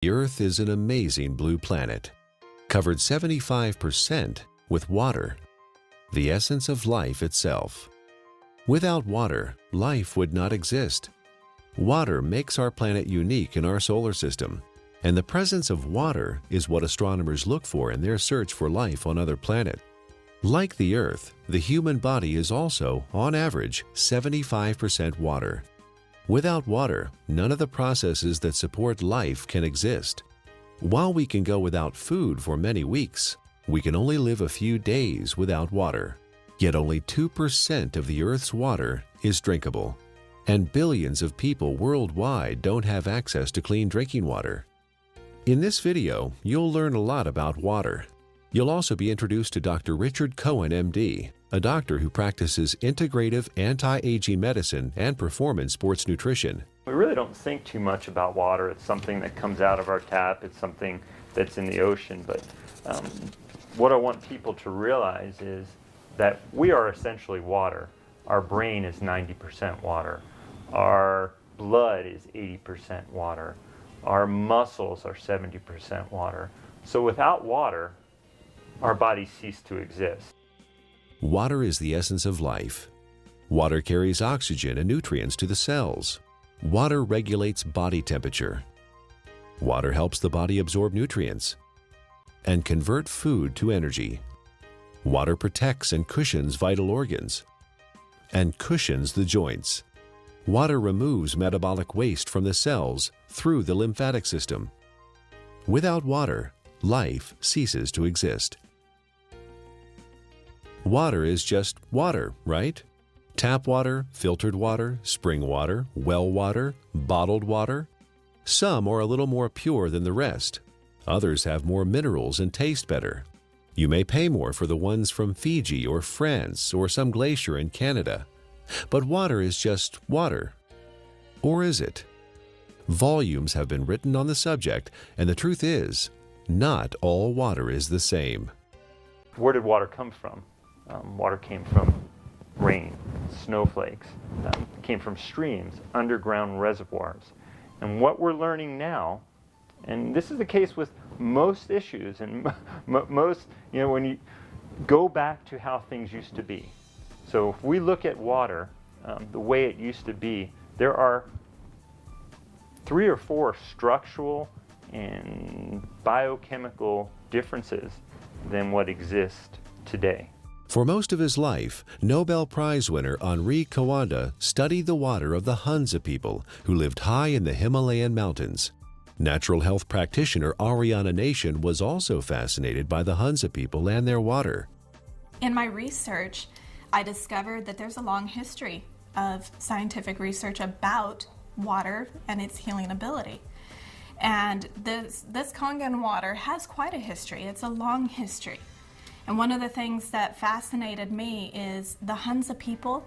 The Earth is an amazing blue planet, covered 75% with water, the essence of life itself. Without water, life would not exist. Water makes our planet unique in our solar system, and the presence of water is what astronomers look for in their search for life on other planets. Like the Earth, the human body is also, on average, 75% water. Without water, none of the processes that support life can exist. While we can go without food for many weeks, we can only live a few days without water. Yet only 2% of the Earth's water is drinkable, and billions of people worldwide don't have access to clean drinking water. In this video, you'll learn a lot about water. You'll also be introduced to Dr. Richard Cohen, MD, a doctor who practices integrative anti-aging medicine and performance sports nutrition. We really don't think too much about water. It's something that comes out of our tap. It's something that's in the ocean. But what I want people to realize is that we are essentially water. Our brain is 90% water. Our blood is 80% water. Our muscles are 70% water. So without water, our bodies cease to exist. Water is the essence of life. Water carries oxygen and nutrients to the cells. Water regulates body temperature. Water helps the body absorb nutrients and convert food to energy. Water protects and cushions vital organs and cushions the joints. Water removes metabolic waste from the cells through the lymphatic system. Without water, life ceases to exist. Water is just water, right? Tap water, filtered water, spring water, well water, bottled water. Some are a little more pure than the rest. Others have more minerals and taste better. You may pay more for the ones from Fiji or France or some glacier in Canada. But water is just water. Or is it? Volumes have been written on the subject, and the truth is, not all water is the same. Where did water come from? Water came from rain, snowflakes, came from streams, underground reservoirs. And what we're learning now, and this is the case with most issues, and most, when you go back to how things used to be. So if we look at water, the way it used to be, there are 3 or 4 structural and biochemical differences than what exists today. For most of his life, Nobel Prize winner Henri Coanda studied the water of the Hunza people who lived high in the Himalayan mountains. Natural health practitioner Ariana Nation was also fascinated by the Hunza people and their water. In my research, I discovered that there's a long history of scientific research about water and its healing ability. And this Kangen water has quite a history. It's a long history. And one of the things that fascinated me is the Hunza people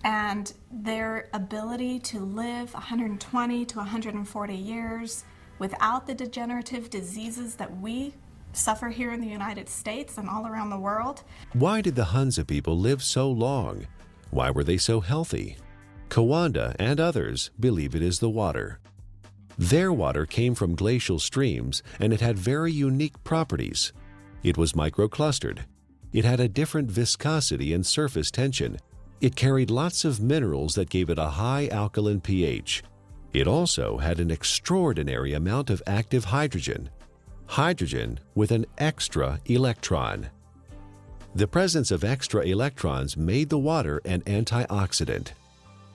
and their ability to live 120 to 140 years without the degenerative diseases that we suffer here in the United States and all around the world. Why did the Hunza people live so long? Why were they so healthy? Coanda and others believe it is the water. Their water came from glacial streams, and it had very unique properties. It was microclustered. It had a different viscosity and surface tension. It carried lots of minerals that gave it a high alkaline pH. It also had an extraordinary amount of active hydrogen. Hydrogen with an extra electron. The presence of extra electrons made the water an antioxidant.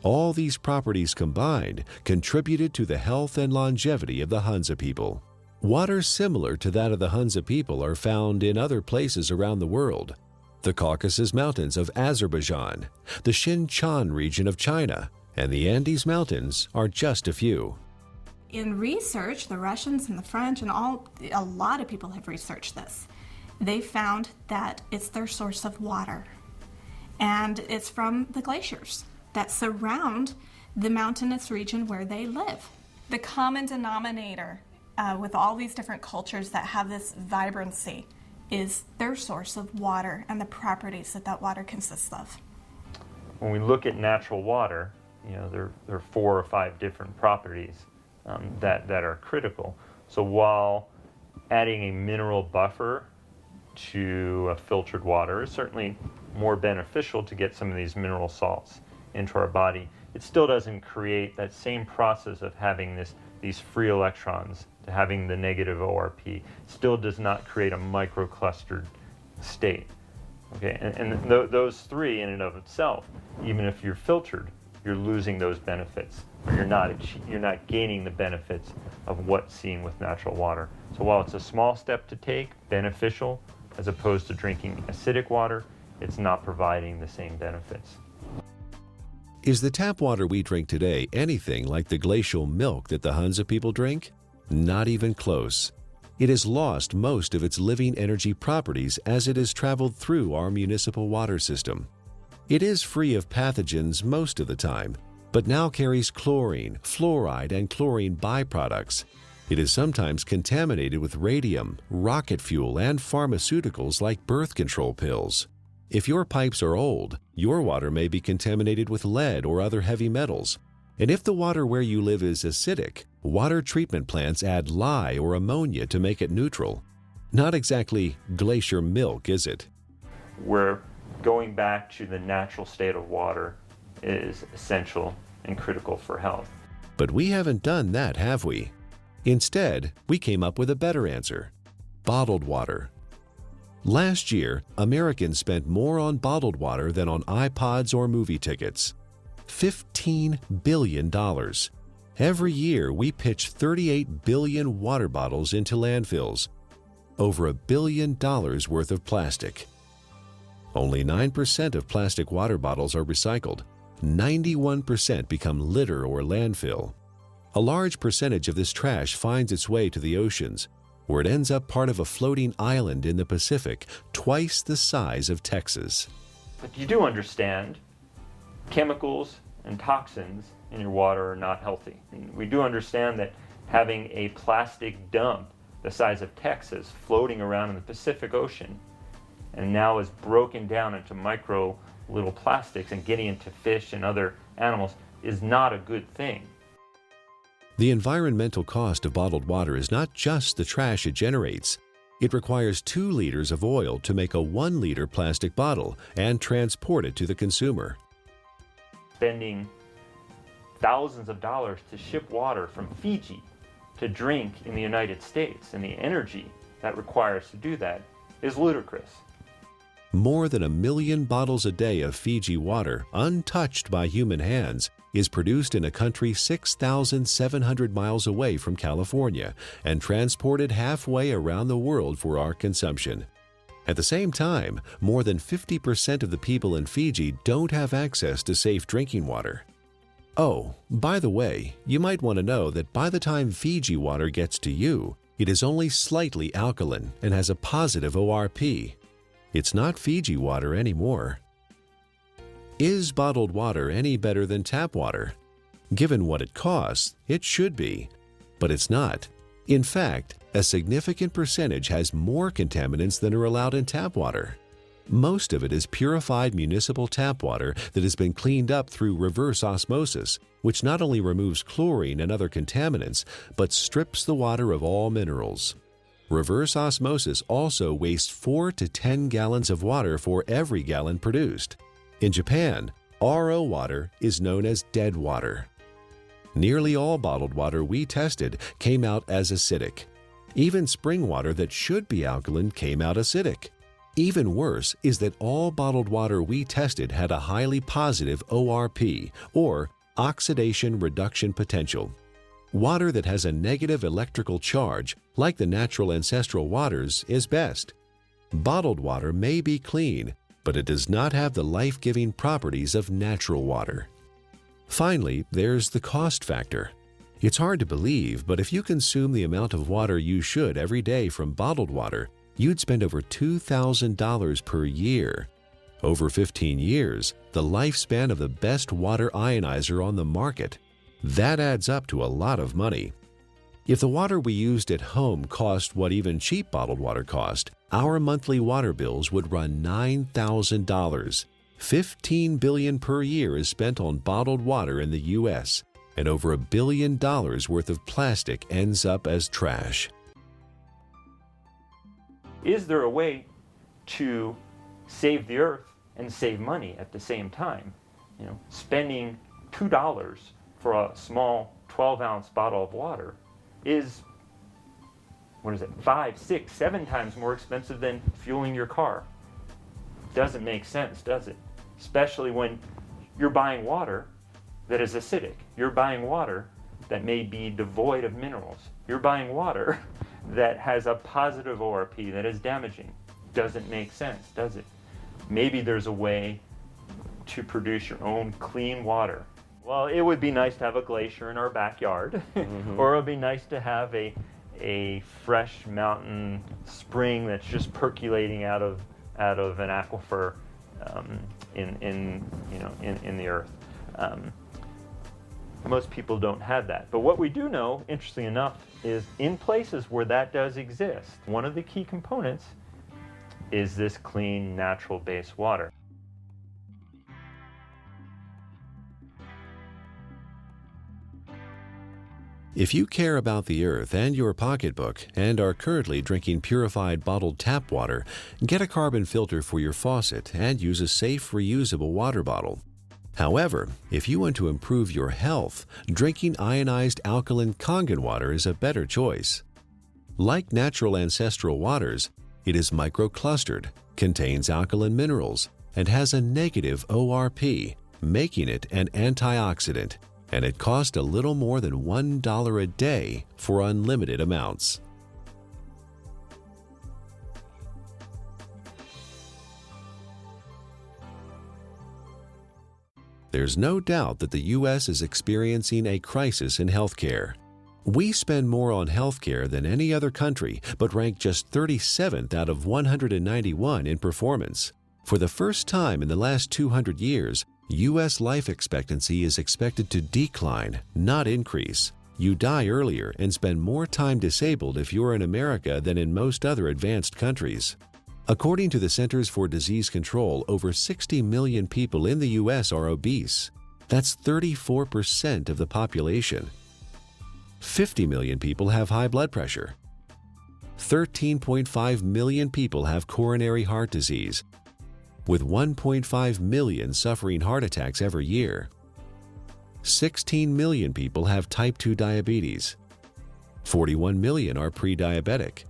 All these properties combined contributed to the health and longevity of the Hunza people. Water similar to that of the Hunza people are found in other places around the world. The Caucasus Mountains of Azerbaijan, the Xinjiang region of China, and the Andes Mountains are just a few. In research, the Russians and the French and a lot of people have researched this. They found that it's their source of water. And it's from the glaciers that surround the mountainous region where they live. The common denominator with all these different cultures that have this vibrancy is their source of water and the properties that that water consists of. When we look at natural water, there are 4 or 5 different properties that are critical. So while adding a mineral buffer to filtered water is certainly more beneficial to get some of these mineral salts into our body, it still doesn't create that same process of having these free electrons, to having the negative ORP. It still does not create a microclustered state. Okay, and those three in and of itself, even if you're filtered, you're losing those benefits, or you're not gaining the benefits of what's seen with natural water. So while it's a small step to take, beneficial, as opposed to drinking acidic water, it's not providing the same benefits. Is the tap water we drink today anything like the glacial milk that the Hunza people drink? Not even close. It has lost most of its living energy properties as it has traveled through our municipal water system. It is free of pathogens most of the time, but now carries chlorine, fluoride, and chlorine byproducts. It is sometimes contaminated with radium, rocket fuel, and pharmaceuticals like birth control pills. If your pipes are old, your water may be contaminated with lead or other heavy metals. And if the water where you live is acidic, water treatment plants add lye or ammonia to make it neutral. Not exactly glacier milk, is it? Where going back to the natural state of water is essential and critical for health. But we haven't done that, have we? Instead, we came up with a better answer: bottled water. Last year, Americans spent more on bottled water than on iPods or movie tickets. $15 billion. Every year, we pitch 38 billion water bottles into landfills. Over $1 billion worth of plastic. Only 9% of plastic water bottles are recycled. 91% become litter or landfill. A large percentage of this trash finds its way to the oceans, where it ends up part of a floating island in the Pacific, twice the size of Texas. But you do understand chemicals and toxins in your water are not healthy. And we do understand that having a plastic dump the size of Texas floating around in the Pacific Ocean and now is broken down into micro little plastics and getting into fish and other animals is not a good thing. The environmental cost of bottled water is not just the trash it generates. It requires 2 liters of oil to make a 1-liter plastic bottle and transport it to the consumer. Spending thousands of dollars to ship water from Fiji to drink in the United States, and the energy that requires to do that is ludicrous. More than 1 million bottles a day of Fiji water, untouched by human hands, is produced in a country 6,700 miles away from California and transported halfway around the world for our consumption. At the same time, more than 50% of the people in Fiji don't have access to safe drinking water. Oh, by the way, you might want to know that by the time Fiji water gets to you, it is only slightly alkaline and has a positive ORP. It's not Fiji water anymore. Is bottled water any better than tap water? Given what it costs, it should be, but it's not. In fact, a significant percentage has more contaminants than are allowed in tap water. Most of it is purified municipal tap water that has been cleaned up through reverse osmosis, which not only removes chlorine and other contaminants, but strips the water of all minerals. Reverse osmosis also wastes 4 to 10 gallons of water for every gallon produced. In Japan, RO water is known as dead water. Nearly all bottled water we tested came out as acidic. Even spring water that should be alkaline came out acidic. Even worse is that all bottled water we tested had a highly positive ORP, or oxidation reduction potential. Water that has a negative electrical charge, like the natural ancestral waters, is best. Bottled water may be clean, but it does not have the life-giving properties of natural water. Finally, there's the cost factor. It's hard to believe, but if you consume the amount of water you should every day from bottled water, you'd spend over $2,000 per year. Over 15 years, the lifespan of the best water ionizer on the market. That adds up to a lot of money. If the water we used at home cost what even cheap bottled water cost, our monthly water bills would run $9,000. $15 billion per year is spent on bottled water in the U.S., and over $1 billion worth of plastic ends up as trash. Is there a way to save the earth and save money at the same time? You know, spending $2 for a small 12-ounce bottle of water is, 5, 6, 7 times more expensive than fueling your car. Doesn't make sense, does it? Especially when you're buying water that is acidic. You're buying water that may be devoid of minerals. You're buying water that has a positive ORP that is damaging. Doesn't make sense, does it? Maybe there's a way to produce your own clean water. Well, it would be nice to have a glacier in our backyard, or it would be nice to have a fresh mountain spring that's just percolating out of an aquifer in the earth. Most people don't have that. But what we do know, interestingly enough, is in places where that does exist, one of the key components is this clean, natural-based water. If you care about the earth and your pocketbook and are currently drinking purified bottled tap water, get a carbon filter for your faucet and use a safe, reusable water bottle. However, if you want to improve your health, drinking ionized alkaline Kangen water is a better choice. Like natural ancestral waters, it is microclustered, contains alkaline minerals, and has a negative ORP, making it an antioxidant, and it costs a little more than $1 a day for unlimited amounts. There's no doubt that the U.S. is experiencing a crisis in healthcare. We spend more on healthcare than any other country, but rank just 37th out of 191 in performance. For the first time in the last 200 years, U.S. life expectancy is expected to decline, not increase. You die earlier and spend more time disabled if you're in America than in most other advanced countries. According to the Centers for Disease Control, over 60 million people in the U.S. are obese. That's 34% of the population. 50 million people have high blood pressure. 13.5 million people have coronary heart disease, with 1.5 million suffering heart attacks every year. 16 million people have type 2 diabetes. 41 million are pre-diabetic.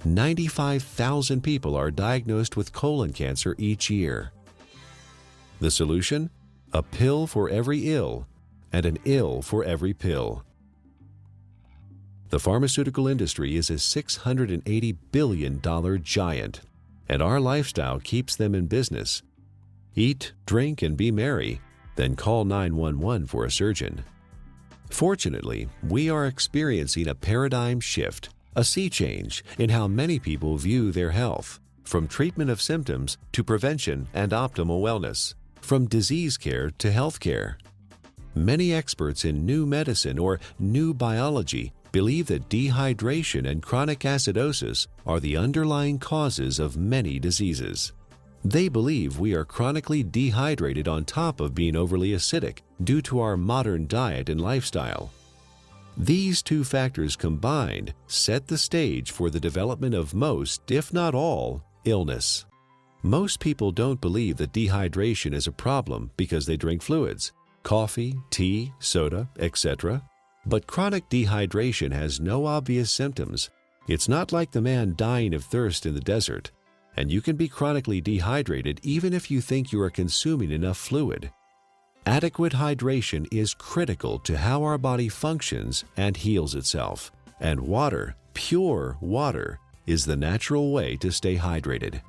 95,000 people are diagnosed with colon cancer each year. The solution? A pill for every ill, and an ill for every pill. The pharmaceutical industry is a $680 billion giant, and our lifestyle keeps them in business. Eat, drink, and be merry, then call 911 for a surgeon. Fortunately, we are experiencing a paradigm shift, a sea change in how many people view their health, from treatment of symptoms to prevention and optimal wellness, from disease care to health care. Many experts in new medicine or new biology believe that dehydration and chronic acidosis are the underlying causes of many diseases. They believe we are chronically dehydrated on top of being overly acidic due to our modern diet and lifestyle. These two factors combined set the stage for the development of most, if not all, illness. Most people don't believe that dehydration is a problem because they drink fluids, coffee, tea, soda, etc. But chronic dehydration has no obvious symptoms. It's not like the man dying of thirst in the desert, and you can be chronically dehydrated even if you think you are consuming enough fluid. Adequate hydration is critical to how our body functions and heals itself, and water, pure water, is the natural way to stay hydrated.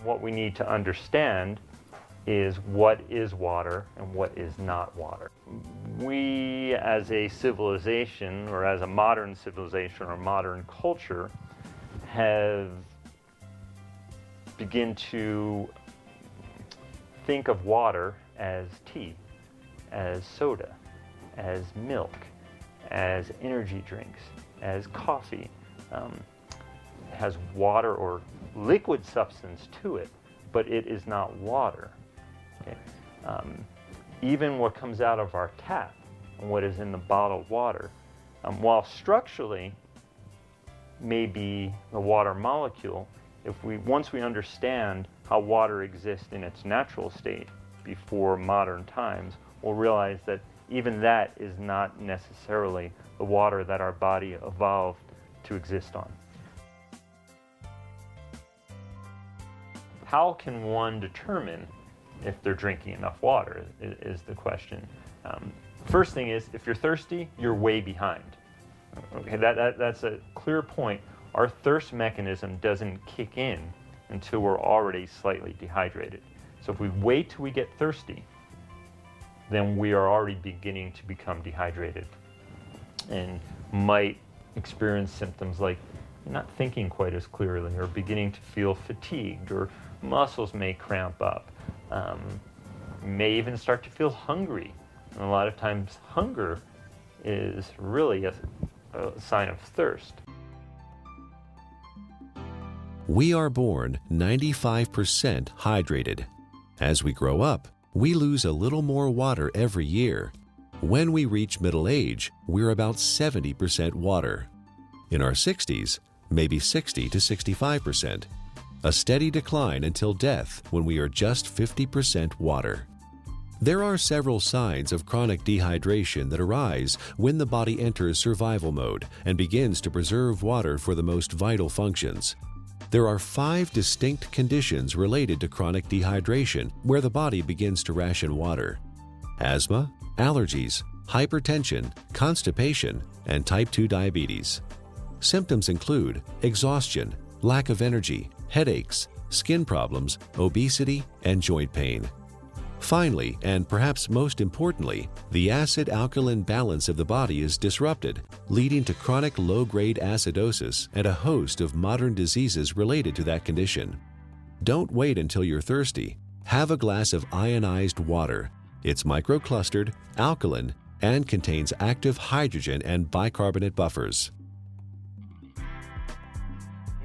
What we need to understand is what is water and what is not water. We as a civilization, or as a modern civilization or modern culture, have begun to think of water as tea, as soda, as milk, as energy drinks, as coffee. It has water or liquid substance to it, but it is not water. Okay? Even what comes out of our tap and what is in the bottled water. While structurally may be the water molecule, once we understand how water exists in its natural state before modern times, we'll realize that even that is not necessarily the water that our body evolved to exist on. How can one determine if they're drinking enough water is the question. First thing is, if you're thirsty, you're way behind. Okay, that's a clear point. Our thirst mechanism doesn't kick in until we're already slightly dehydrated. So if we wait till we get thirsty, then we are already beginning to become dehydrated and might experience symptoms like not thinking quite as clearly, or beginning to feel fatigued, or muscles may cramp up. May even start to feel hungry. And a lot of times hunger is really a sign of thirst. We are born 95% hydrated. As we grow up, we lose a little more water every year. When we reach middle age, we're about 70% water. In our 60s, maybe 60 to 65%. A steady decline until death when we are just 50% water. There are several signs of chronic dehydration that arise when the body enters survival mode and begins to preserve water for the most vital functions. There are 5 distinct conditions related to chronic dehydration where the body begins to ration water: asthma, allergies, hypertension, constipation, and type 2 diabetes. Symptoms include exhaustion, lack of energy, headaches, skin problems, obesity, and joint pain. Finally, and perhaps most importantly, the acid-alkaline balance of the body is disrupted, leading to chronic low-grade acidosis and a host of modern diseases related to that condition. Don't wait until you're thirsty. Have a glass of ionized water. It's microclustered, alkaline, and contains active hydrogen and bicarbonate buffers.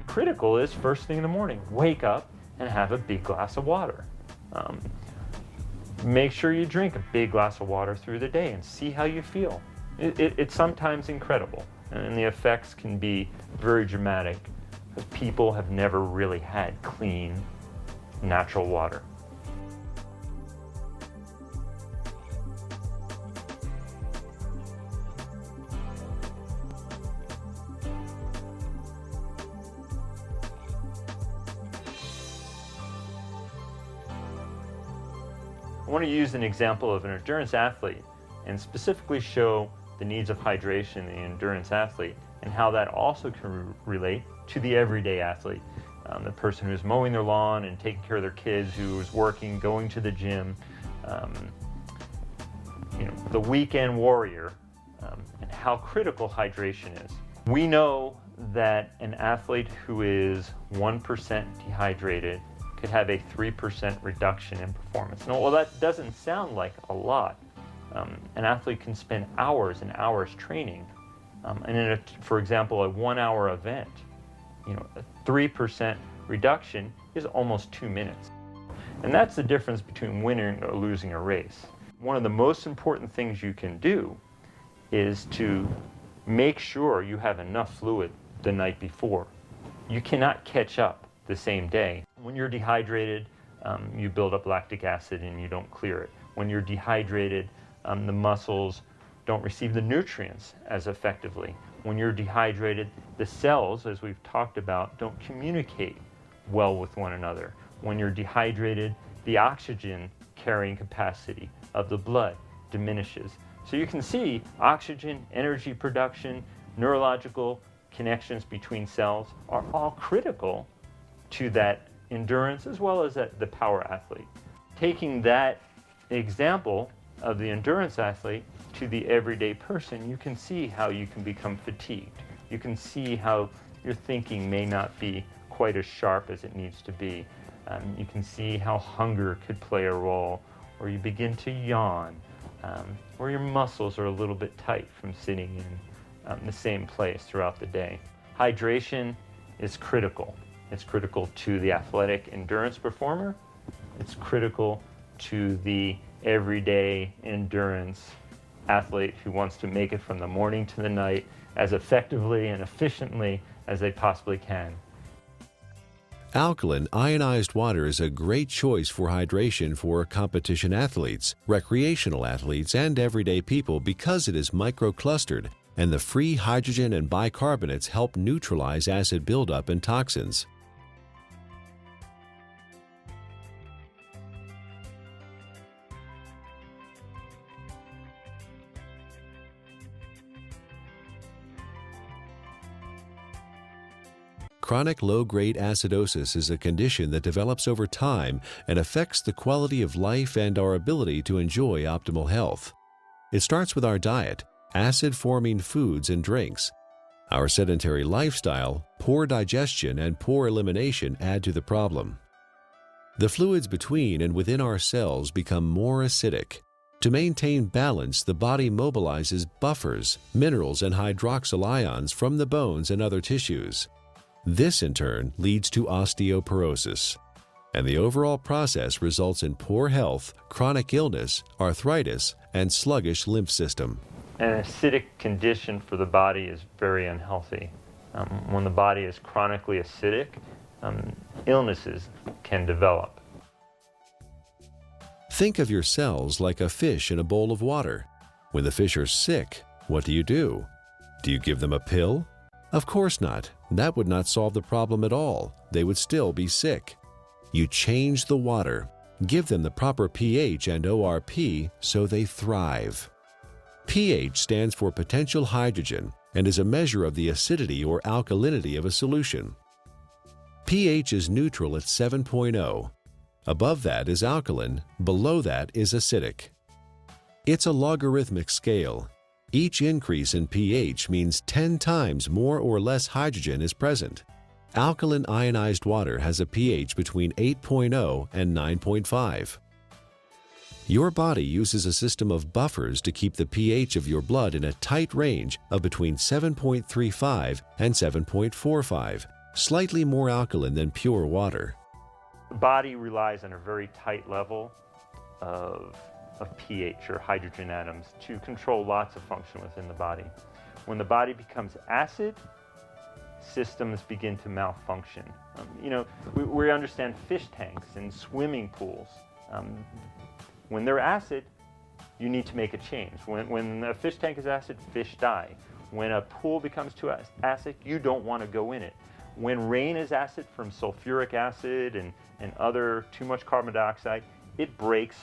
Critical is first thing in the morning, wake up and have a big glass of water. Make sure you drink a big glass of water through the day and see how you feel. It's sometimes incredible, and the effects can be very dramatic. People have never really had clean, natural water. I want to use an example of an endurance athlete and specifically show the needs of hydration in the endurance athlete and how that also can relate to the everyday athlete. The person who's mowing their lawn and taking care of their kids, who is working, going to the gym, the weekend warrior, and how critical hydration is. We know that an athlete who is 1% dehydrated could have a 3% reduction in performance. Now, well, that doesn't sound like a lot. An athlete can spend hours and hours training, and in for example, a 1-hour event, a 3% reduction is almost 2 minutes. And that's the difference between winning or losing a race. One of the most important things you can do is to make sure you have enough fluid the night before. You cannot catch up the same day. When you're dehydrated, you build up lactic acid and you don't clear it. When you're dehydrated, the muscles don't receive the nutrients as effectively. When you're dehydrated, the cells, as we've talked about, don't communicate well with one another. When you're dehydrated, the oxygen carrying capacity of the blood diminishes. So you can see oxygen, energy production, neurological connections between cells are all critical to that endurance as well as the power athlete. Taking that example of the endurance athlete to the everyday person, you can see how you can become fatigued. You can see how your thinking may not be quite as sharp as it needs to be. You can see how hunger could play a role, or you begin to yawn, or your muscles are a little bit tight from sitting in the same place throughout the day. Hydration is critical. It's critical to the athletic endurance performer. It's critical to the everyday endurance athlete who wants to make it from the morning to the night as effectively and efficiently as they possibly can. Alkaline ionized water is a great choice for hydration for competition athletes, recreational athletes, and everyday people because it is microclustered, and the free hydrogen and bicarbonates help neutralize acid buildup and toxins. Chronic low-grade acidosis is a condition that develops over time and affects the quality of life and our ability to enjoy optimal health. It starts with our diet, acid-forming foods and drinks. Our sedentary lifestyle, poor digestion, and poor elimination add to the problem. The fluids between and within our cells become more acidic. To maintain balance, the body mobilizes buffers, minerals, and hydroxyl ions from the bones and other tissues. This, in turn, leads to osteoporosis, and the overall process results in poor health, chronic illness, arthritis, and sluggish lymph system. An acidic condition for the body is very unhealthy. When the body is chronically acidic, illnesses can develop. Think of your cells like a fish in a bowl of water. When the fish are sick, what do? Do you give them a pill? Of course not. That would not solve the problem at all. They would still be sick. You change the water, give them the proper pH and ORP so they thrive. pH stands for potential hydrogen and is a measure of the acidity or alkalinity of a solution. pH is neutral at 7.0. Above that is alkaline, below that is acidic. It's a logarithmic scale. Each increase in pH means 10 times more or less hydrogen is present. Alkaline ionized water has a pH between 8.0 and 9.5. Your body uses a system of buffers to keep the pH of your blood in a tight range of between 7.35 and 7.45, slightly more alkaline than pure water. The body relies on a very tight level of pH, or hydrogen atoms, to control lots of function within the body. When the body becomes acid, systems begin to malfunction. We understand fish tanks and swimming pools. When they're acid, you need to make a change. When a fish tank is acid, fish die. When a pool becomes too acid, you don't want to go in it. When rain is acid from sulfuric acid and other too much carbon dioxide, it breaks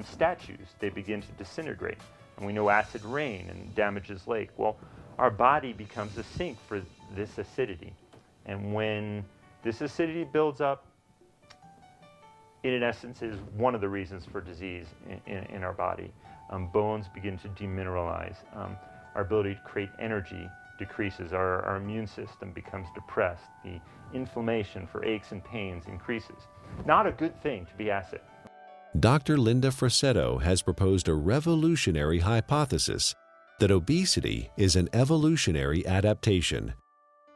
statues. They begin to disintegrate. And we know acid rain and damages lake. Well, our body becomes a sink for this acidity. And when this acidity builds up, it in essence is one of the reasons for disease in our body. Bones begin to demineralize. Our ability to create energy decreases. Our immune system becomes depressed. The inflammation for aches and pains increases. Not a good thing to be acid. Dr. Linda Frassetto has proposed a revolutionary hypothesis that obesity is an evolutionary adaptation.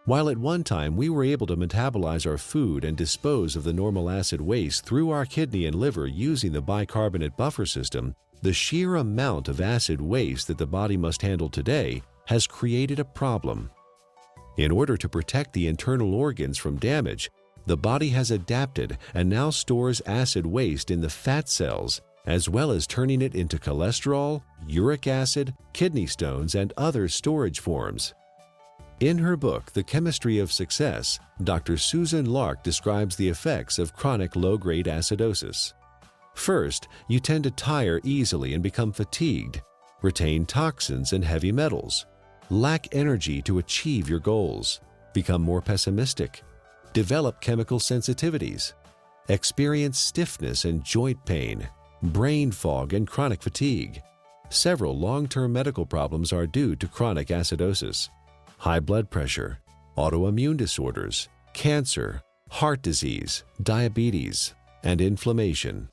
While at one time we were able to metabolize our food and dispose of the normal acid waste through our kidney and liver using the bicarbonate buffer system, the sheer amount of acid waste that the body must handle today has created a problem. In order to protect the internal organs from damage, the body has adapted and now stores acid waste in the fat cells, as well as turning it into cholesterol, uric acid, kidney stones, and other storage forms. In her book, The Chemistry of Success, Dr. Susan Lark describes the effects of chronic low-grade acidosis. First, you tend to tire easily and become fatigued, retain toxins and heavy metals, lack energy to achieve your goals, become more pessimistic, develop chemical sensitivities, experience stiffness and joint pain, brain fog, and chronic fatigue. Several long-term medical problems are due to chronic acidosis: high blood pressure, autoimmune disorders, cancer, heart disease, diabetes, and inflammation.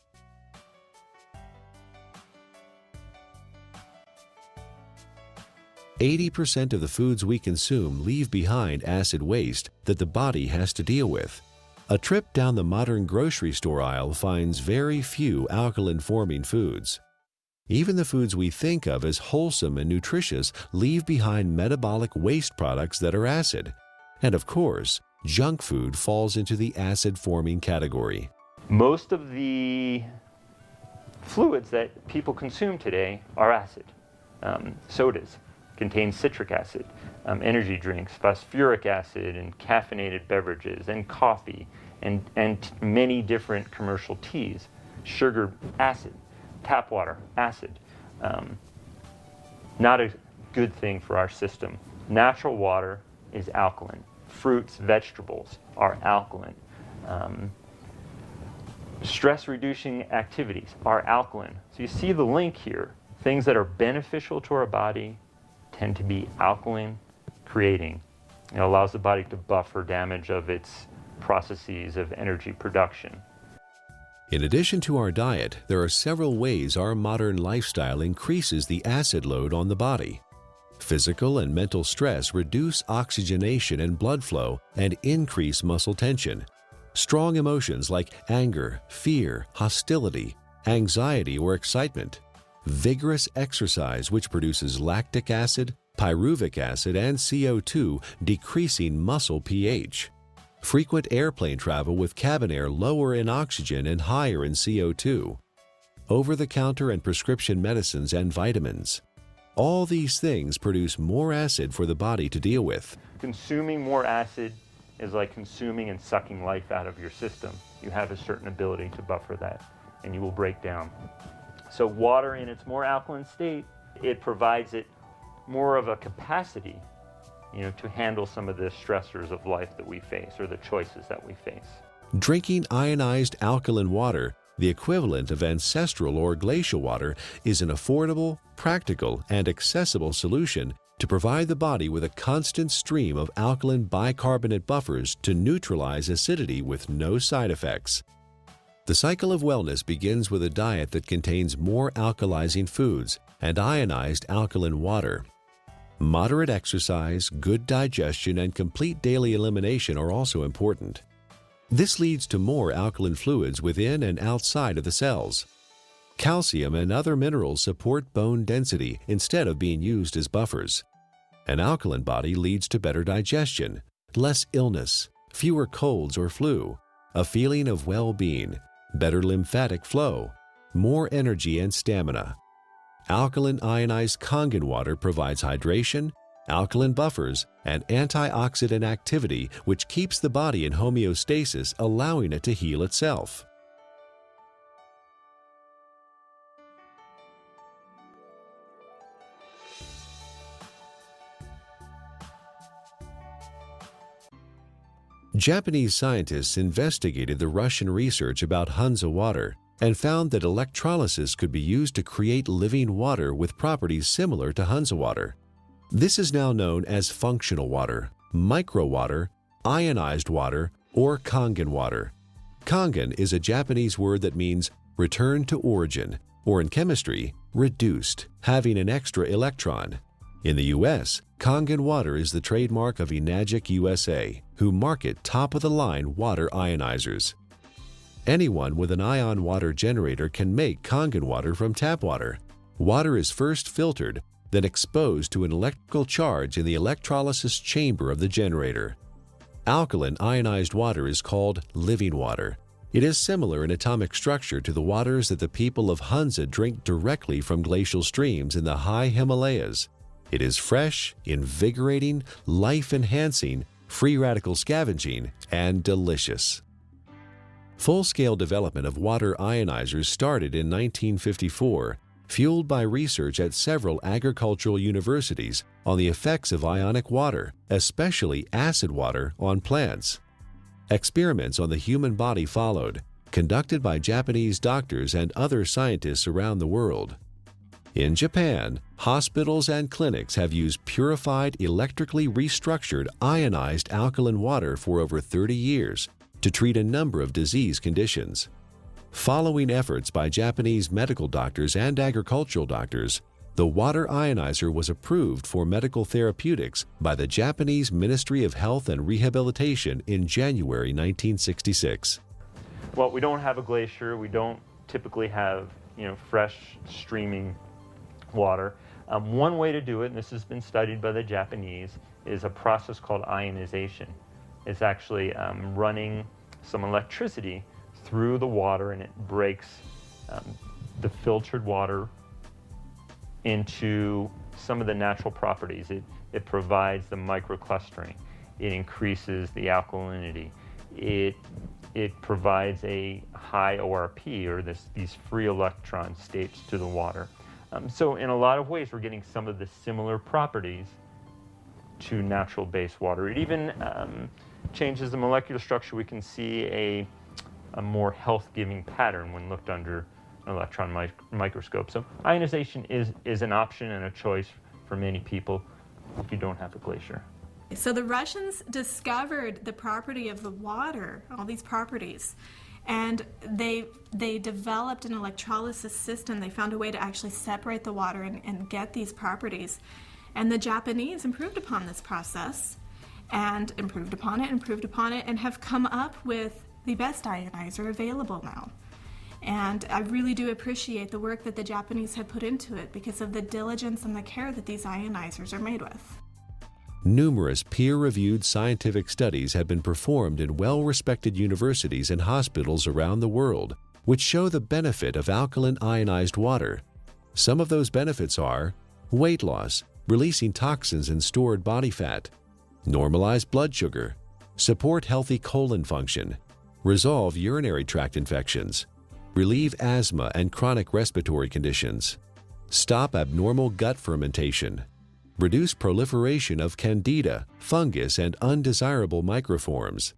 %80 of the foods we consume leave behind acid waste that the body has to deal with. A trip down the modern grocery store aisle finds very few alkaline-forming foods. Even the foods we think of as wholesome and nutritious leave behind metabolic waste products that are acid. And of course, junk food falls into the acid-forming category. Most of the fluids that people consume today are acid. Sodas contain citric acid, energy drinks, phosphoric acid, and caffeinated beverages, and coffee, and many different commercial teas. Sugar, acid. Tap water, acid. Not a good thing for our system. Natural water is alkaline. Fruits, vegetables are alkaline. Stress-reducing activities are alkaline. So you see the link here. Things that are beneficial to our body tend to be alkaline creating. It allows the body to buffer damage of its processes of energy production. In addition to our diet, there are several ways our modern lifestyle increases the acid load on the body. Physical and mental stress reduce oxygenation and blood flow and increase muscle tension. Strong emotions like anger, fear, hostility, anxiety, or excitement. Vigorous exercise, which produces lactic acid, pyruvic acid, and CO2, decreasing muscle pH. Frequent airplane travel with cabin air lower in oxygen and higher in CO2. Over-the-counter and prescription medicines and vitamins. All these things produce more acid for the body to deal with. Consuming more acid is like consuming and sucking life out of your system. You have a certain ability to buffer that, and you will break down. So water in its more alkaline state, it provides it more of a capacity, to handle some of the stressors of life that we face, or the choices that we face. Drinking ionized alkaline water, the equivalent of ancestral or glacial water, is an affordable, practical, and accessible solution to provide the body with a constant stream of alkaline bicarbonate buffers to neutralize acidity with no side effects. The cycle of wellness begins with a diet that contains more alkalizing foods and ionized alkaline water. Moderate exercise, good digestion, and complete daily elimination are also important. This leads to more alkaline fluids within and outside of the cells. Calcium and other minerals support bone density instead of being used as buffers. An alkaline body leads to better digestion, less illness, fewer colds or flu, a feeling of well-being, better lymphatic flow, more energy and stamina. Alkaline ionized Kangen water provides hydration, alkaline buffers, and antioxidant activity, which keeps the body in homeostasis, allowing it to heal itself. Japanese scientists investigated the Russian research about Hansa water and found that electrolysis could be used to create living water with properties similar to Hansa water. This is now known as functional water, micro water, ionized water, or Kangen water. Kangen is a Japanese word that means return to origin, or in chemistry, reduced, having an extra electron. In the U.S., Kangen water is the trademark of Enagic USA, who market top-of-the-line water ionizers. Anyone with an ion water generator can make Kangen water from tap water. Water is first filtered, then exposed to an electrical charge in the electrolysis chamber of the generator. Alkaline ionized water is called living water. It is similar in atomic structure to the waters that the people of Hansa drink directly from glacial streams in the high Himalayas. It is fresh, invigorating, life-enhancing, free radical scavenging, and delicious. Full-scale development of water ionizers started in 1954, fueled by research at several agricultural universities on the effects of ionic water, especially acid water, on plants. Experiments on the human body followed, conducted by Japanese doctors and other scientists around the world. In Japan, hospitals and clinics have used purified, electrically restructured, ionized alkaline water for over 30 years to treat a number of disease conditions. Following efforts by Japanese medical doctors and agricultural doctors, the water ionizer was approved for medical therapeutics by the Japanese Ministry of Health and Rehabilitation in January 1966. Well, we don't have a glacier. We don't typically have fresh streaming water. One way to do it, and this has been studied by the Japanese, is a process called ionization. It's actually running some electricity through the water, and it breaks the filtered water into some of the natural properties. It provides the microclustering. It increases the alkalinity. It provides a high ORP, or these free electron states, to the water. So in a lot of ways, we're getting some of the similar properties to natural base water. It even changes the molecular structure. We can see a more health-giving pattern when looked under an electron microscope. So ionization is an option and a choice for many people if you don't have a glacier. So the Russians discovered the property of the water, all these properties, and they developed an electrolysis system. They found a way to actually separate the water and get these properties. And the Japanese improved upon this process and improved upon it, and have come up with the best ionizer available now. And I really do appreciate the work that the Japanese have put into it because of the diligence and the care that these ionizers are made with. Numerous peer-reviewed scientific studies have been performed in well-respected universities and hospitals around the world, which show the benefit of alkaline ionized water. Some of those benefits are weight loss, releasing toxins and stored body fat, normalize blood sugar, support healthy colon function, resolve urinary tract infections, relieve asthma and chronic respiratory conditions, stop abnormal gut fermentation, reduce proliferation of candida, fungus, and undesirable microforms,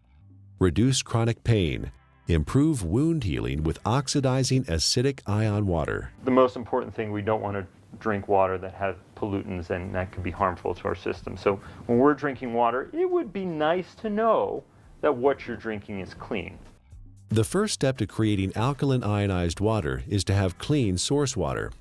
reduce chronic pain, improve wound healing with oxidizing acidic ion water. The most important thing, we don't want to drink water that has pollutants, and that could be harmful to our system. So when we're drinking water, it would be nice to know that what you're drinking is clean. The first step to creating alkaline ionized water is to have clean source water.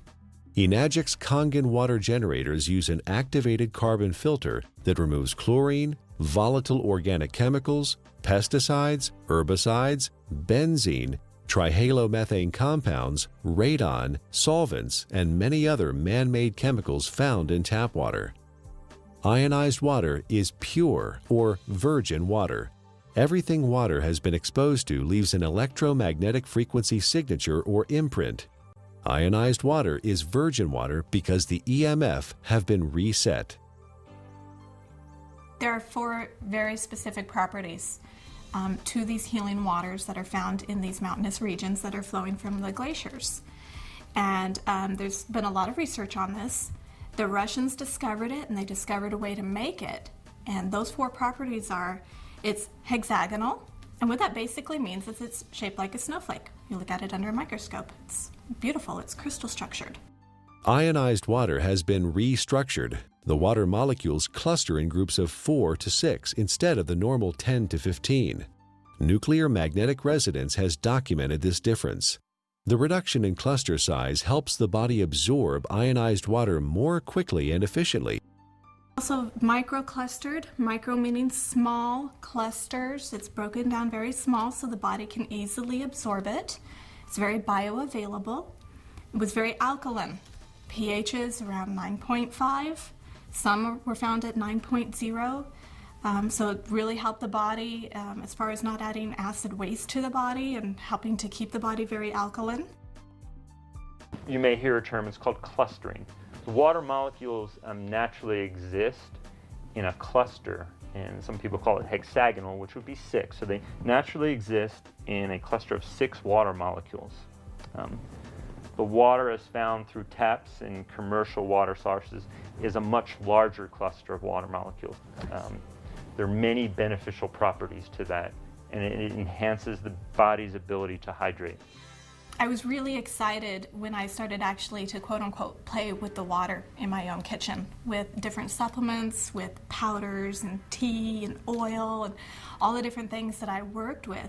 Enagic's Kangen Water generators use an activated carbon filter that removes chlorine, volatile organic chemicals, pesticides, herbicides, benzene, trihalomethane compounds, radon, solvents, and many other man-made chemicals found in tap water. Ionized water is pure or virgin water. Everything water has been exposed to leaves an electromagnetic frequency signature or imprint. Ionized water is virgin water because the EMF have been reset. There are 4 very specific properties to these healing waters that are found in these mountainous regions that are flowing from the glaciers. And there's been a lot of research on this. The Russians discovered it, and they discovered a way to make it. And those 4 properties are, it's hexagonal, and what that basically means is it's shaped like a snowflake. You look at it under a microscope. It's beautiful. It's crystal structured. Ionized water has been restructured. The water molecules cluster in groups of 4 to 6 instead of the normal 10 to 15. Nuclear magnetic resonance has documented this difference. The reduction in cluster size helps the body absorb ionized water more quickly and efficiently. Also microclustered, micro meaning small clusters. It's broken down very small so the body can easily absorb it. It's very bioavailable. It was very alkaline. pHs around 9.5. Some were found at 9.0. So it really helped the body as far as not adding acid waste to the body and helping to keep the body very alkaline. You may hear a term, it's called clustering. The water molecules naturally exist in a cluster, and some people call it hexagonal, which would be 6. So they naturally exist in a cluster of 6 water molecules. The water as found through taps and commercial water sources is a much larger cluster of water molecules. There are many beneficial properties to that, and it enhances the body's ability to hydrate. I was really excited when I started actually to quote-unquote play with the water in my own kitchen with different supplements, with powders and tea and oil and all the different things that I worked with.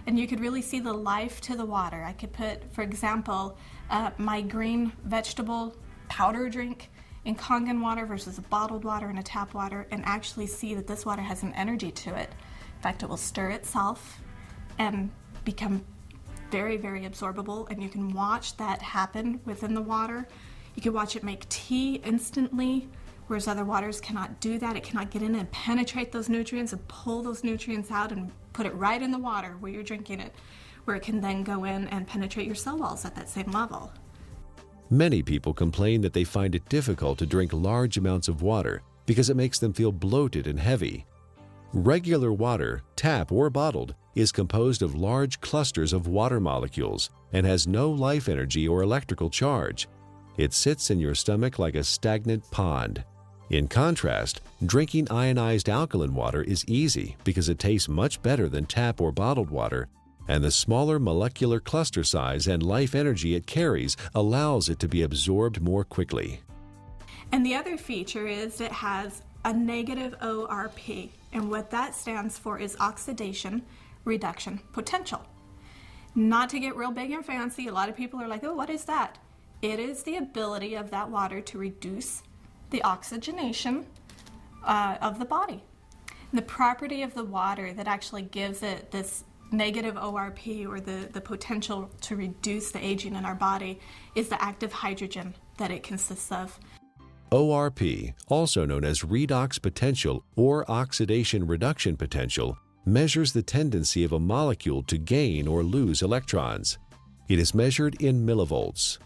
And you could really see the life to the water. I could put, for example, my green vegetable powder drink in Kangen water versus a bottled water and a tap water, and actually see that this water has an energy to it. In fact, it will stir itself and become very, very absorbable, and you can watch that happen within the water. You can watch it make tea instantly, whereas other waters cannot do that. It cannot get in and penetrate those nutrients and pull those nutrients out and put it right in the water where you're drinking it, where it can then go in and penetrate your cell walls at that same level. Many people complain that they find it difficult to drink large amounts of water because it makes them feel bloated and heavy. Regular water, tap or bottled, is composed of large clusters of water molecules and has no life energy or electrical charge. It sits in your stomach like a stagnant pond. In contrast, drinking ionized alkaline water is easy because it tastes much better than tap or bottled water, and the smaller molecular cluster size and life energy it carries allows it to be absorbed more quickly. And the other feature is it has a negative ORP, and what that stands for is oxidation reduction potential. Not to get real big and fancy, a lot of people are like, oh, what is that? It is the ability of that water to reduce the oxygenation of the body. And the property of the water that actually gives it this negative ORP, or the potential to reduce the aging in our body, is the active hydrogen that it consists of. ORP, also known as redox potential or oxidation reduction potential, measures the tendency of a molecule to gain or lose electrons. It is measured in millivolts.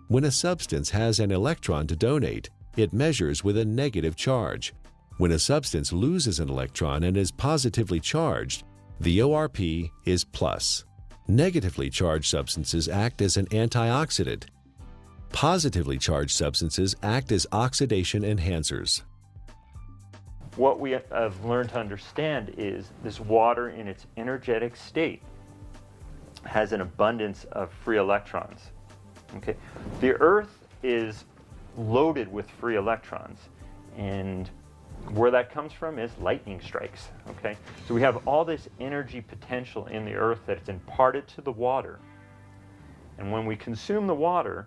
When a substance has an electron to donate, it measures with a negative charge. When a substance loses an electron and is positively charged, the ORP is plus. Negatively charged substances act as an antioxidant. Positively charged substances act as oxidation enhancers. What we have learned to understand is this water in its energetic state has an abundance of free electrons. Okay? The Earth is loaded with free electrons, and where that comes from is lightning strikes. Okay? So we have all this energy potential in the Earth that's imparted to the water. And when we consume the water,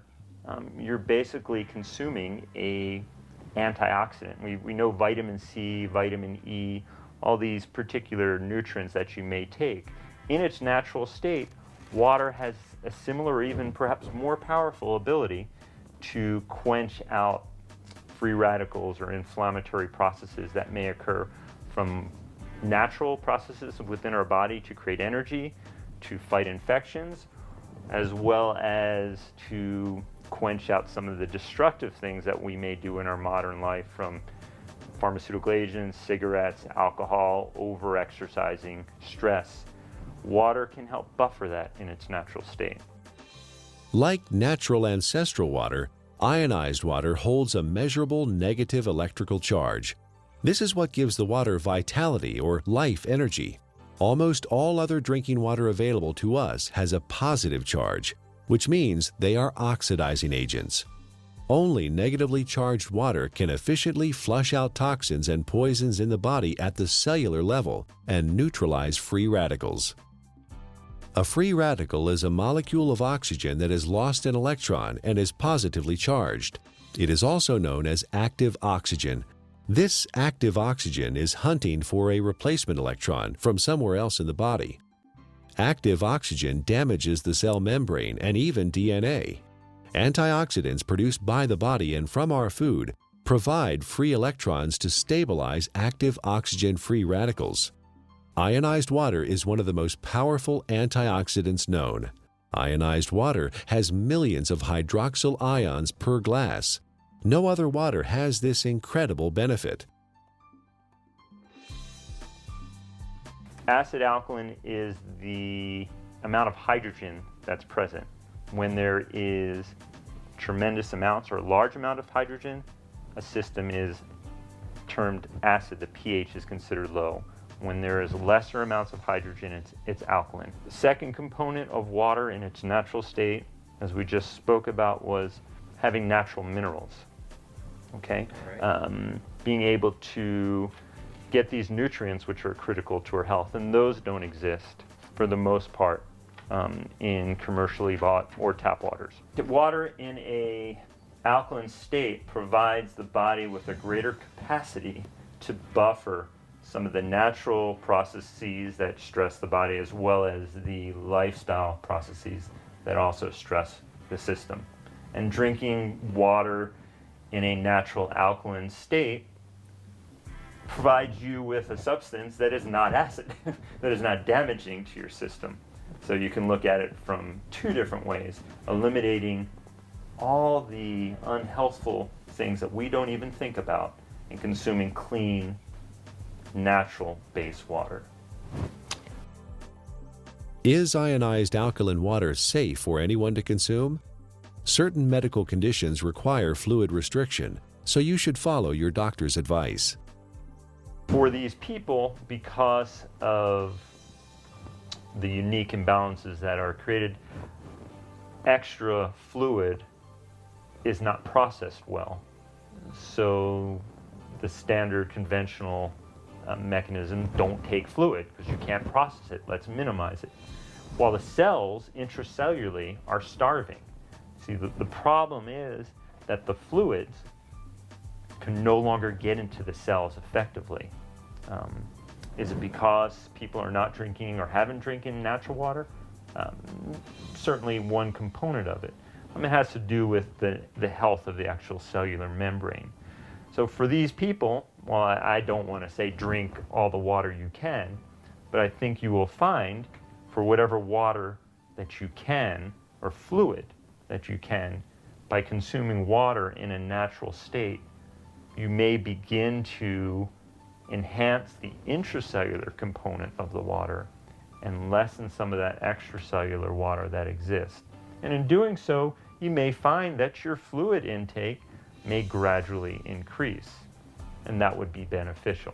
you're basically consuming a antioxidant. We know vitamin C, vitamin E, all these particular nutrients that you may take. In its natural state, water has a similar, even perhaps more powerful ability to quench out free radicals or inflammatory processes that may occur from natural processes within our body to create energy, to fight infections, as well as to quench out some of the destructive things that we may do in our modern life, from pharmaceutical agents, cigarettes, alcohol, over-exercising, stress. Water can help buffer that in its natural state. Like natural ancestral water, ionized water holds a measurable negative electrical charge. This is what gives the water vitality or life energy. Almost all other drinking water available to us has a positive charge, which means they are oxidizing agents. Only negatively charged water can efficiently flush out toxins and poisons in the body at the cellular level and neutralize free radicals. A free radical is a molecule of oxygen that has lost an electron and is positively charged. It is also known as active oxygen. This active oxygen is hunting for a replacement electron from somewhere else in the body. Active oxygen damages the cell membrane and even DNA. Antioxidants produced by the body and from our food provide free electrons to stabilize active oxygen-free radicals. Ionized water is one of the most powerful antioxidants known. Ionized water has millions of hydroxyl ions per glass. No other water has this incredible benefit. Acid alkaline is the amount of hydrogen that's present. When there is tremendous amounts or a large amount of hydrogen, a system is termed acid. The pH is considered low. When there is lesser amounts of hydrogen, it's alkaline. The second component of water in its natural state, as we just spoke about, was having natural minerals. Okay? Right. Being able to get these nutrients which are critical to our health, and those don't exist for the most part in commercially bought or tap waters. Water in a alkaline state provides the body with a greater capacity to buffer some of the natural processes that stress the body, as well as the lifestyle processes that also stress the system. And drinking water in a natural alkaline state provides you with a substance that is not acid, that is not damaging to your system. So you can look at it from two different ways, eliminating all the unhealthful things that we don't even think about and consuming clean, natural base water. Is ionized alkaline water safe for anyone to consume? Certain medical conditions require fluid restriction, so you should follow your doctor's advice. For these people, because of the unique imbalances that are created, extra fluid is not processed well. So the standard conventional mechanism, don't take fluid because you can't process it. Let's minimize it. While the cells intracellularly are starving. See, the problem is that the fluids can no longer get into the cells effectively. Is it because people are not drinking or haven't drinking natural water? Certainly one component of it. It has to do with the health of the actual cellular membrane. So for these people, well, I don't want to say drink all the water you can, but I think you will find for whatever water that you can, or fluid that you can, by consuming water in a natural state, you may begin to enhance the intracellular component of the water and lessen some of that extracellular water that exists. And in doing so, you may find that your fluid intake may gradually increase, and that would be beneficial.